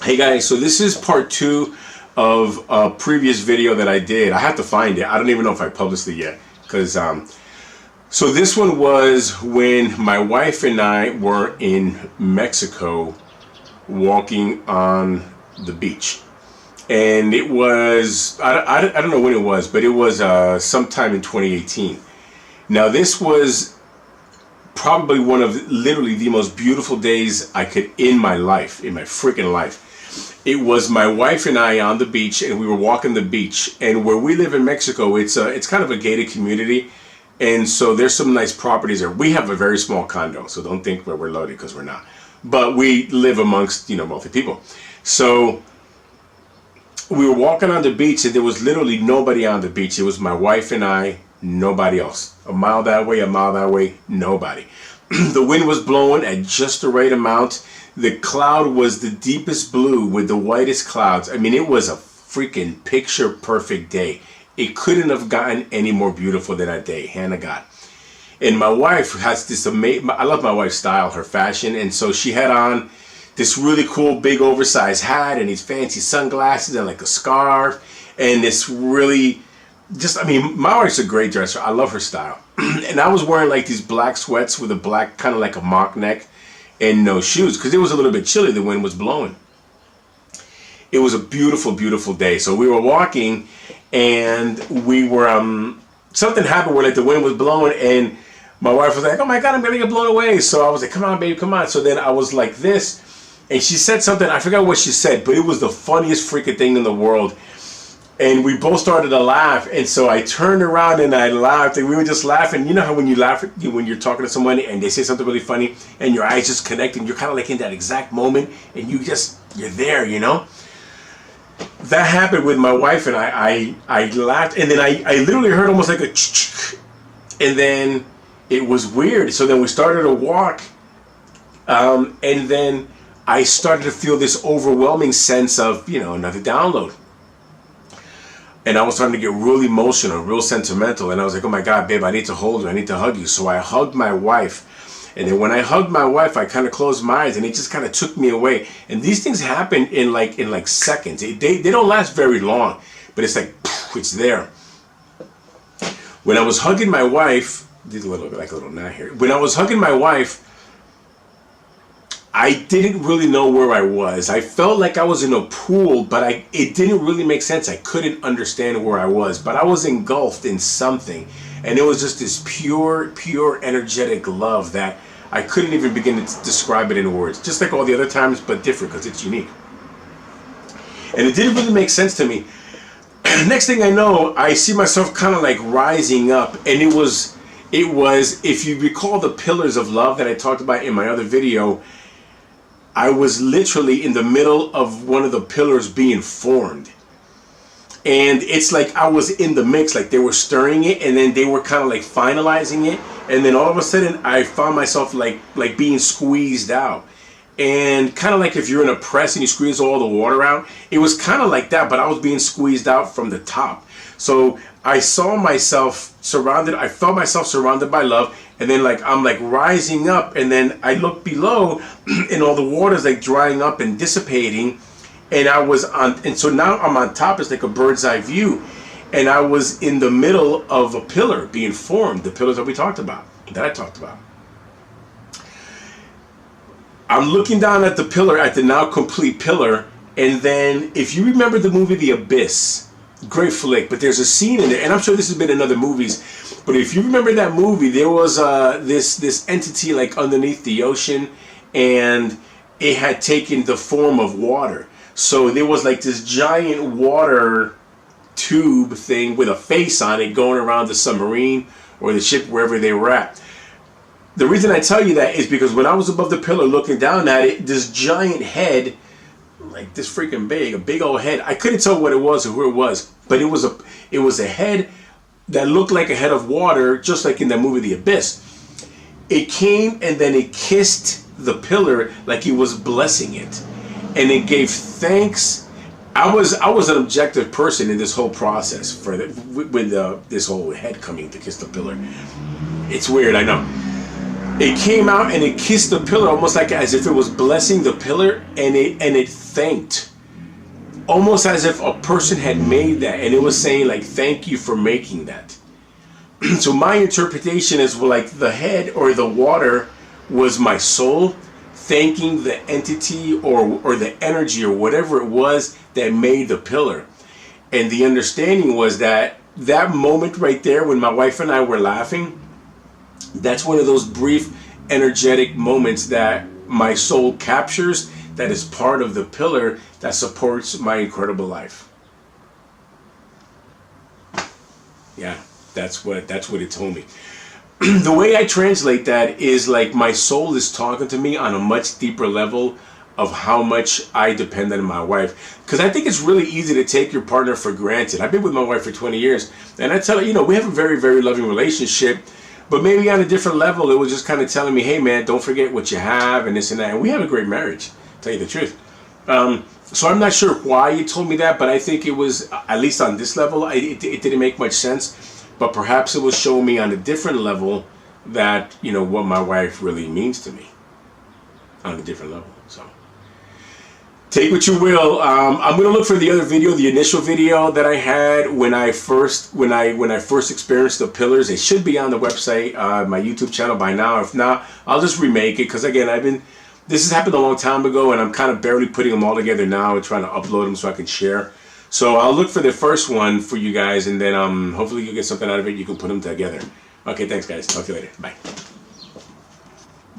Hey guys, so this is part 2 of a previous video that I did. I have to find it. I don't even know if I published it yet. So this one was when my wife and I were in Mexico walking on the beach. And it was, I don't know when it was, but it was sometime in 2018. Now this was probably one of literally the most beautiful days I could in my life, in my freaking life. It was my wife and I on the beach, and we were walking the beach. And where we live in Mexico, it's kind of a gated community, and so there's some nice properties there. We have a very small condo, so don't think we're loaded, because we're not. But we live amongst, wealthy people. So we were walking on the beach, and there was literally nobody on the beach. It was my wife and I, nobody else. A mile that way, nobody. The wind was blowing at just the right amount. The cloud was the deepest blue with the whitest clouds. I mean, it was a freaking picture perfect day. It couldn't have gotten any more beautiful than that day, hand of God. And my wife has this amazing, I love my wife's style, her fashion. And so she had on this really cool big oversized hat and these fancy sunglasses and like a scarf and this really, my wife's a great dresser. I love her style. And I was wearing like these black sweats with a black, kind of like a mock neck, and no shoes, because it was a little bit chilly. The wind was blowing. It was a beautiful, beautiful day. So we were walking, and we were, something happened where like the wind was blowing, and my wife was like, oh my God, I'm gonna get blown away. So I was like, come on, baby, come on. So then I was like this, and she said something, I forgot what she said, but it was the funniest freaking thing in the world. And we both started to laugh, and so I turned around and I laughed, and we were just laughing. You know how when you laugh, when you're talking to someone and they say something really funny, and your eyes just connect, and you're kind of like in that exact moment, and you're there, That happened with my wife, and I laughed, and then I literally heard almost like a ch-ch, and then it was weird. So then we started to walk, and then I started to feel this overwhelming sense of, another download. And I was starting to get really emotional, real sentimental. And I was like, oh my God, babe, I need to hold you. I need to hug you. So I hugged my wife. And then when I hugged my wife, I kind of closed my eyes and it just kind of took me away. And these things happen in like seconds. They don't last very long, but it's like, it's there. When I was hugging my wife, did a little bit like a little knot here. When I was hugging my wife, I didn't really know where I was. I felt like I was in a pool, but it didn't really make sense. I couldn't understand where I was, but I was engulfed in something. And it was just this pure, pure energetic love that I couldn't even begin to describe it in words. Just like all the other times, but different because it's unique. And it didn't really make sense to me. Next thing I know, I see myself kind of like rising up. And it was, if you recall the pillars of love that I talked about in my other video, I was literally in the middle of one of the pillars being formed. And it's like I was in the mix, like they were stirring it and then they were kind of like finalizing it. And then all of a sudden I found myself like being squeezed out. And kind of like if you're in a press and you squeeze all the water out, it was kind of like that, but I was being squeezed out from the top. So I saw myself surrounded, I felt myself surrounded by love. And then I'm rising up, and then I look below and all the water's like drying up and dissipating. And so now I'm on top. It's like a bird's eye view. And I was in the middle of a pillar being formed, the pillars that I talked about. I'm looking down at the pillar, at the now complete pillar. And then if you remember the movie The Abyss, great flick, but there's a scene in there, and I'm sure this has been in other movies, but if you remember that movie, there was this entity like underneath the ocean, and it had taken the form of water. So there was like this giant water tube thing with a face on it going around the submarine or the ship, wherever they were at. The reason I tell you that is because when I was above the pillar looking down at it, this giant head, like this freaking big, a big old head. I couldn't tell what it was or who it was, but it was a head that looked like a head of water, just like in that movie The Abyss. It came and then it kissed the pillar like it was blessing it, and it gave thanks. I was an objective person in this whole process with this whole head coming to kiss the pillar. It's weird, I know. it came out and it kissed the pillar almost like as if it was blessing the pillar, and it thanked, almost as if a person had made that and it was saying like, thank you for making that. So my interpretation is like the head or the water was my soul thanking the entity or the energy or whatever it was that made the pillar. And the understanding was that that moment right there when my wife and I were laughing, that's one of those brief energetic moments that my soul captures, that is part of the pillar that supports my incredible life. Yeah, that's what it told me. The way I translate that is like my soul is talking to me on a much deeper level of how much I depend on my wife. Because I think it's really easy to take your partner for granted. I've been with my wife for 20 years, and I tell her, we have a very, very loving relationship, but maybe on a different level, it was just kind of telling me, hey man, don't forget what you have and this and that. And we have a great marriage, to tell you the truth. So I'm not sure why you told me that, but I think it was, at least on this level, it didn't make much sense. But perhaps it was showing me on a different level that, what my wife really means to me on a different level. So take what you will. I'm going to look for the other video, the initial video that I had when I first experienced the pillars. It should be on the website, my YouTube channel by now. If not, I'll just remake it, because again, this has happened a long time ago, and I'm kind of barely putting them all together now and trying to upload them so I can share. So I'll look for the first one for you guys, and then hopefully you'll get something out of it. You can put them together. Okay, thanks guys. Talk to you later. Bye.